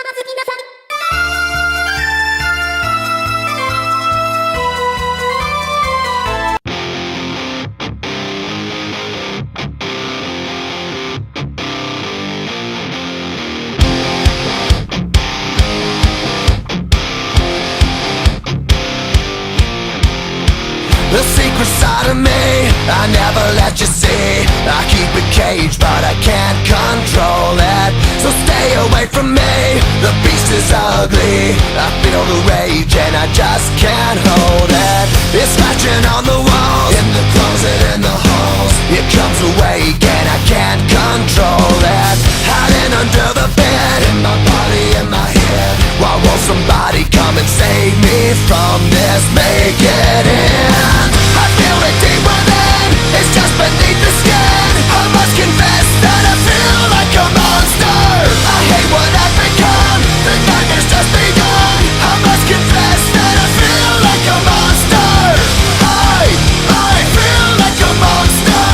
The secret side of me, I never let you see. I keep it caged, but I can't control it. So stay away from me, the beast is ugly. I feel the rage and I just can't hold it. It's scratching on the walls, in the closet, in the halls. It comes awake and I can't control it. Hiding under the bed, in my body, in my head. Why won't somebody come and save me from this? Make it end. I feel it deep within, it's just beneath the skin. I must confess that I feel like a monster. I hate what I've become, the nightmare's just begun. I must confess that I feel like a monster. I feel like a monster.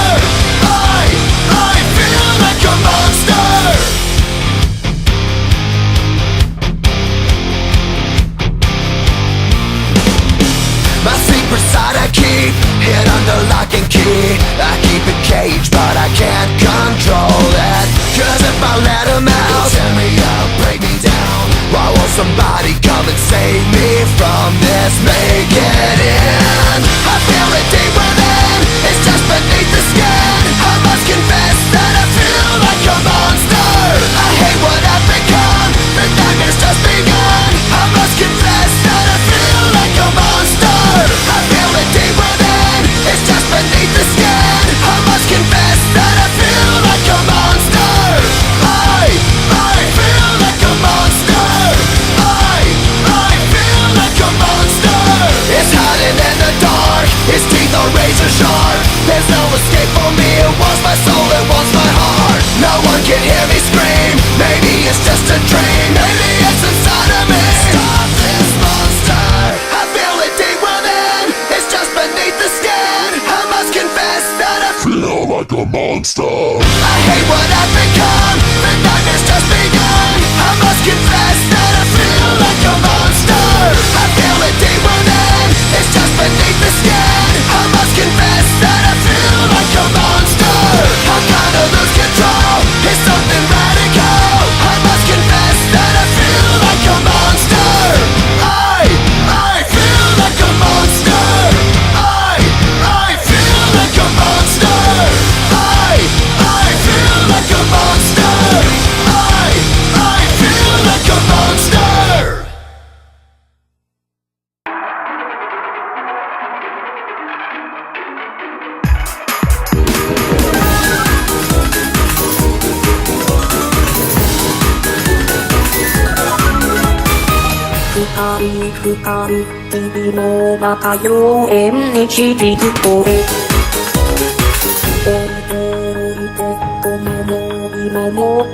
I feel like a monster. My secret side I keep hid under lock and key. I keep it caged, but I can't control it. Cause if I let him out, he'll tear me up, break me down. Why won't somebody come and save me from this? Make it end. I feel it deep within, it's just beneath the skin. I must confess that I feel like a monster. I hate what I've become, the nightmare's just begun. I must confess that I feel like a monster. I feel it deep within, it's just beneath the skin. I must confess that I feel like a monster. I feel like a monster. I feel like a monster. It's hiding in the dark, its teeth are razor sharp. There's no escape for me, it wants my soul, it wants my heart. No one can hear me scream, maybe it's just a dream. Maybe it's inside of me. Stop this monster. I feel it deep within, it's just beneath the skin. I must confess that I feel like a monster. I hate what I've become, the nightmare's just begun. I must confess that I feel like a monster. I feel it deep within, it's just beneath the skin. I must confess that I feel like a monster. I kinda lose control, it's something radical. I must confess that I feel like a monster. I feel like a monster. I feel like a monster. I feel like a monster. I feel like a monster. Hikari, Bibi mo makayo, ni chidi ko. Tomomo, imo mo.